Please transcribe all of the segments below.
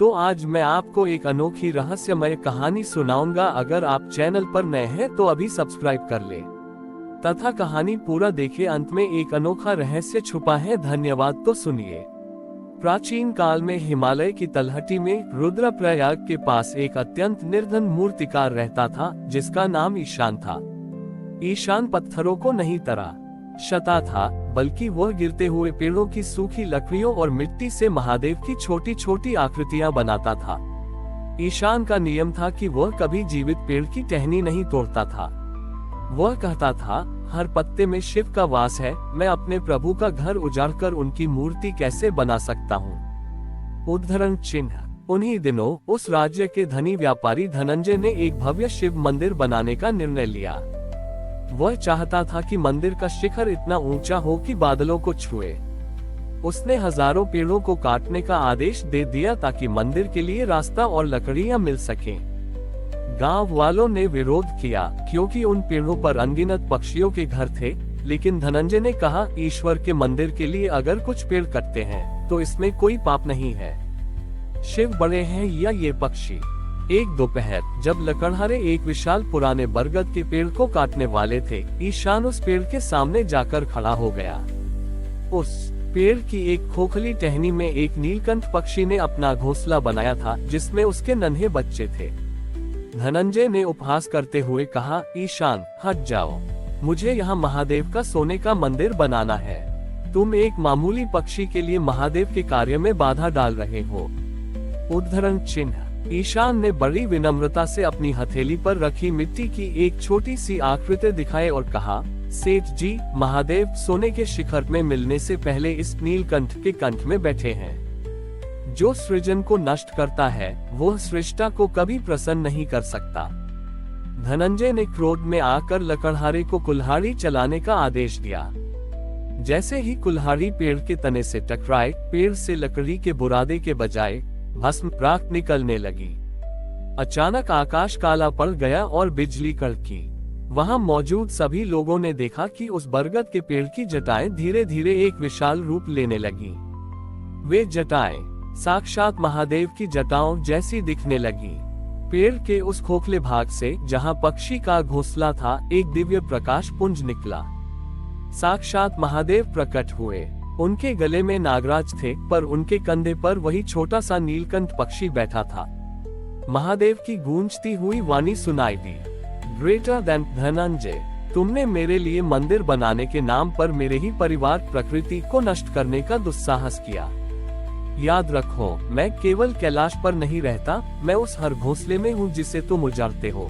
तो आज मैं आपको एक अनोखी रहस्यमय कहानी सुनाऊंगा। अगर आप चैनल पर नए हैं तो अभी सब्सक्राइब कर ले तथा कहानी पूरा देखें। अंत में एक अनोखा रहस्य छुपा है। धन्यवाद। तो सुनिए। प्राचीन काल में हिमालय की तलहटी में रुद्रप्रयाग के पास एक अत्यंत निर्धन मूर्तिकार रहता था, जिसका नाम ईशान था। ईशान पत्थरों को नहीं तराशता था, बल्कि वह गिरते हुए पेड़ों की सूखी लकड़ियों और मिट्टी से महादेव की छोटी छोटी आकृतियां बनाता था। ईशान का नियम था कि वह कभी जीवित पेड़ की टहनी नहीं तोड़ता था। वह कहता था, हर पत्ते में शिव का वास है। मैं अपने प्रभु का घर उजाड़कर उनकी मूर्ति कैसे बना सकता हूँ। उद्धरण चिन्ह। उन्हीं दिनों उस राज्य के धनी व्यापारी धनंजय ने एक भव्य शिव मंदिर बनाने का निर्णय लिया। वह चाहता था कि मंदिर का शिखर इतना ऊंचा हो कि बादलों को छुए। उसने हजारों पेड़ों को काटने का आदेश दे दिया ताकि मंदिर के लिए रास्ता और लकड़ियां मिल सकें। गांव वालों ने विरोध किया, क्योंकि उन पेड़ों पर अनगिनत पक्षियों के घर थे। लेकिन धनंजय ने कहा, ईश्वर के मंदिर के लिए अगर कुछ पेड़ कटते हैं तो इसमें कोई पाप नहीं है। शिव बड़े हैं या ये पक्षी। एक दोपहर जब लकड़हारे एक विशाल पुराने बरगद के पेड़ को काटने वाले थे, ईशान उस पेड़ के सामने जाकर खड़ा हो गया। उस पेड़ की एक खोखली टहनी में एक नीलकंठ पक्षी ने अपना घोंसला बनाया था, जिसमें उसके नन्हे बच्चे थे। धनंजय ने उपहास करते हुए कहा, ईशान हट जाओ, मुझे यहाँ महादेव का सोने का मंदिर बनाना है। तुम एक मामूली पक्षी के लिए महादेव के कार्य में बाधा डाल रहे हो। उद्धरण चिन्ह। ईशान ने बड़ी विनम्रता से अपनी हथेली पर रखी मिट्टी की एक छोटी सी आकृति दिखाए और कहा, सेठ जी, महादेव सोने के शिखर में मिलने से पहले इस नीलकंठ के कंठ में बैठे हैं। जो सृजन को नष्ट करता है वह सृष्टा को कभी प्रसन्न नहीं कर सकता। धनंजय ने क्रोध में आकर लकड़हारे को कुल्हाड़ी चलाने का आदेश दिया। जैसे ही कुल्हाड़ी पेड़ के तने से टकराए, पेड़ से लकड़ी के बुरादे के बजाय भस्म राख निकलने लगी। अचानक आकाश काला पड़ गया और बिजली कड़की। वहां मौजूद सभी लोगों ने देखा कि उस बरगद के पेड़ की जटाएं धीरे धीरे एक विशाल रूप लेने लगी। वे जटाएं साक्षात महादेव की जटाओं जैसी दिखने लगी। पेड़ के उस खोखले भाग से, जहां पक्षी का घोंसला था, एक दिव्य प्रकाश पुंज निकला। साक्षात महादेव प्रकट हुए। उनके गले में नागराज थे, पर उनके कंधे पर वही छोटा सा नीलकंठ पक्षी बैठा था। महादेव की गूंजती हुई वाणी सुनाई दी, ग्रेटर देन धनंजय, तुमने मेरे लिए मंदिर बनाने के नाम पर मेरे ही परिवार प्रकृति को नष्ट करने का दुस्साहस किया। याद रखो, मैं केवल कैलाश पर नहीं रहता, मैं उस हर घोंसले में हूँ जिसे तुम उजाड़ते हो।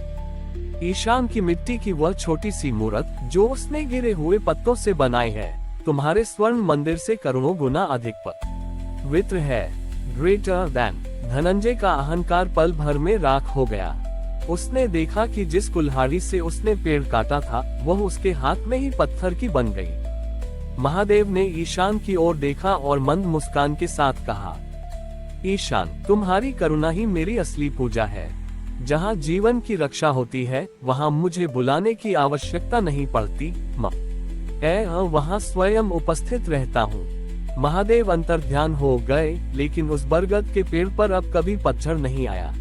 ईशान की मिट्टी की वह छोटी सी मूर्त जो उसने गिरे हुए पत्तों से बनाई है, तुम्हारे स्वर्ण मंदिर से करोड़ों गुना अधिक पवित्र है। Greater than. धनंजय का अहंकार पल भर में राख हो गया। उसने देखा कि जिस कुल्हाड़ी से उसने पेड़ काटा था, वह उसके हाथ में ही पत्थर की बन गई। महादेव ने ईशान की ओर देखा और मंद मुस्कान के साथ कहा, ईशान, तुम्हारी करुणा ही मेरी असली पूजा है। जहाँ जीवन की रक्षा होती है, वहाँ मुझे बुलाने की आवश्यकता नहीं पड़ती। वहाँ स्वयं उपस्थित रहता हूँ। महादेव अंतर्ध्यान हो गए, लेकिन उस बरगद के पेड़ पर अब कभी पतझड़ नहीं आया।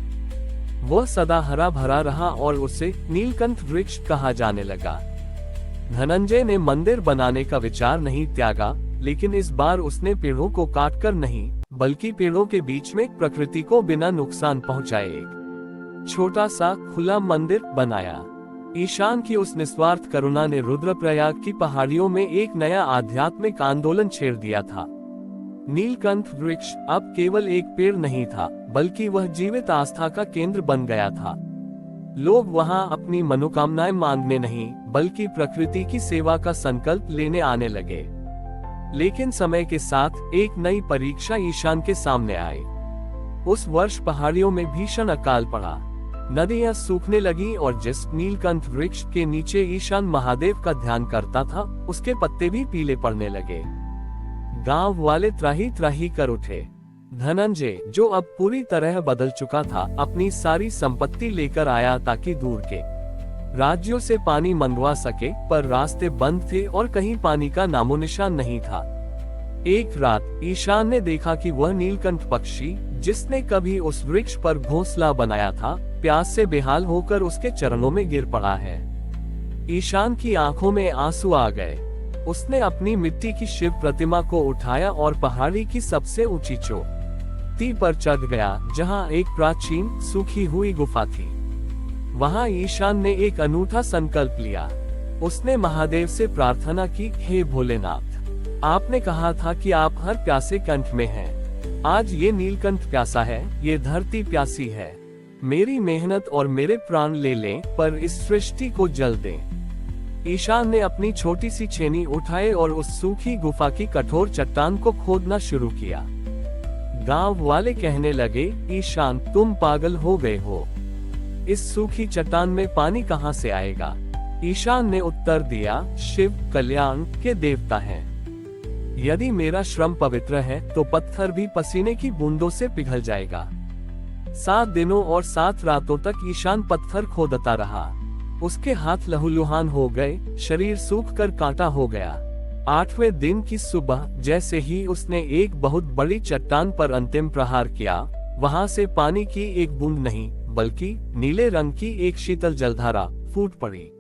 वह सदा हरा भरा रहा और उसे नीलकंठ वृक्ष कहा जाने लगा। धनंजय ने मंदिर बनाने का विचार नहीं त्यागा, लेकिन इस बार उसने पेड़ों को काटकर नहीं, बल्कि पेड़ों के बीच में प्रकृति को बिना नुकसान पहुंचाए एक छोटा सा खुला मंदिर बनाया। ईशान की उस निस्वार्थ करुणा ने रुद्रप्रयाग की पहाड़ियों में एक नया आध्यात्मिक आंदोलन छेड़ दिया था। नीलकंठ वृक्ष अब केवल एक पेड़ नहीं था, बल्कि वह जीवित आस्था का केंद्र बन गया था। लोग वहां अपनी मनोकामनाएं मांगने नहीं, बल्कि प्रकृति की सेवा का संकल्प लेने आने लगे। लेकिन समय के साथ एक नई परीक्षा ईशान के सामने आई। उस वर्ष पहाड़ियों में भीषण अकाल पड़ा। नदियां सूखने लगी और जिस नीलकंठ वृक्ष के नीचे ईशान महादेव का ध्यान करता था, उसके पत्ते भी पीले पड़ने लगे। गांव वाले त्राही त्राही कर उठे। धनंजय, जो अब पूरी तरह बदल चुका था, अपनी सारी संपत्ति लेकर आया ताकि दूर के राज्यों से पानी मंगवा सके, पर रास्ते बंद थे और कहीं पानी का नामोनिशान नहीं था। एक रात ईशान ने देखा कि वह नीलकंठ पक्षी, जिसने कभी उस वृक्ष पर घोंसला बनाया था, प्यास से बेहाल होकर उसके चरणों में गिर पड़ा है। ईशान की आंखों में आंसू आ गए। उसने अपनी मिट्टी की शिव प्रतिमा को उठाया और पहाड़ी की सबसे ऊंची चोटी पर चढ़ गया, जहां एक प्राचीन सूखी हुई गुफा थी। वहां ईशान ने एक अनूठा संकल्प लिया। उसने महादेव से प्रार्थना की, हे भोलेनाथ, आपने कहा था कि आप हर प्यासे कंठ में हैं। आज ये नीलकंठ प्यासा है, ये धरती प्यासी है। मेरी मेहनत और मेरे प्राण ले लें, पर इस सृष्टि को जल दें। ईशान ने अपनी छोटी सी छेनी उठाए और उस सूखी गुफा की कठोर चट्टान को खोदना शुरू किया। गांव वाले कहने लगे, ईशान, तुम पागल हो गए हो। इस सूखी चट्टान में पानी कहां से आएगा? ईशान ने उत्तर दिया, शिव कल्याण के देवता हैं। यदि मेरा श्रम पवित्र है तो पत्थर भी पसीने की बूंदों से पिघल जाएगा। 7 दिनों और 7 रातों तक ईशान पत्थर खोदता रहा। उसके हाथ लहूलुहान हो गए, शरीर सूख कर कांटा हो गया। 8वें दिन की सुबह जैसे ही उसने एक बहुत बड़ी चट्टान पर अंतिम प्रहार किया, वहां से पानी की एक बूंद नहीं, बल्कि नीले रंग की एक शीतल जलधारा फूट पड़ी।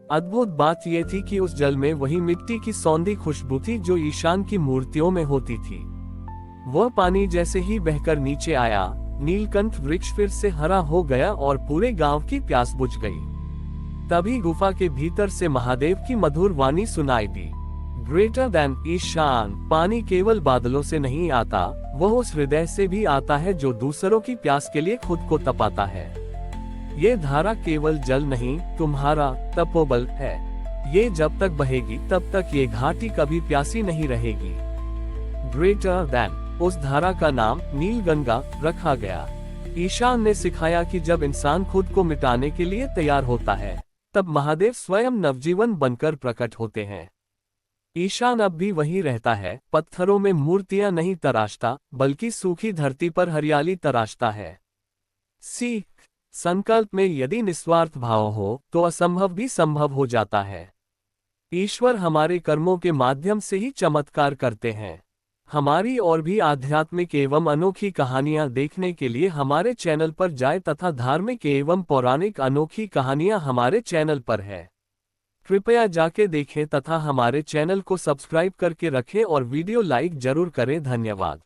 अद्भुत बात यह थी कि उस जल में वही मिट्टी की सौंधी खुशबू थी जो ईशान की मूर्तियों में होती थी। वह पानी जैसे ही बहकर नीचे आया, नीलकंठ वृक्ष फिर से हरा हो गया और पूरे गांव की प्यास बुझ गई। तभी गुफा के भीतर से महादेव की मधुर वाणी सुनाई दी, ग्रेटर देन ईशान, पानी केवल बादलों से नहीं आता, वह उस हृदय से भी आता है जो दूसरों की प्यास के लिए खुद को तपाता है। ये धारा केवल जल नहीं, तुम्हारा तपोबल है। ये जब तक बहेगी तब तक ये घाटी कभी प्यासी नहीं रहेगी। ग्रेटर देन, उस धारा का नाम नीलगंगा रखा गया। ईशान ने सिखाया कि जब इंसान खुद को मिटाने के लिए तैयार होता है, तब महादेव स्वयं नवजीवन बनकर प्रकट होते हैं। ईशान अब भी वही रहता है, पत्थरों में मूर्तियां नहीं तराशता, बल्कि सूखी धरती पर हरियाली तराशता है। सीख, संकल्प में यदि निस्वार्थ भाव हो तो असंभव भी संभव हो जाता है। ईश्वर हमारे कर्मों के माध्यम से ही चमत्कार करते हैं। हमारी और भी आध्यात्मिक एवं अनोखी कहानियां देखने के लिए हमारे चैनल पर जाएं तथा धार्मिक एवं पौराणिक अनोखी कहानियां हमारे चैनल पर है। कृपया जाके देखें तथा हमारे चैनल को सब्सक्राइब करके रखें और वीडियो लाइक जरूर करें। धन्यवाद।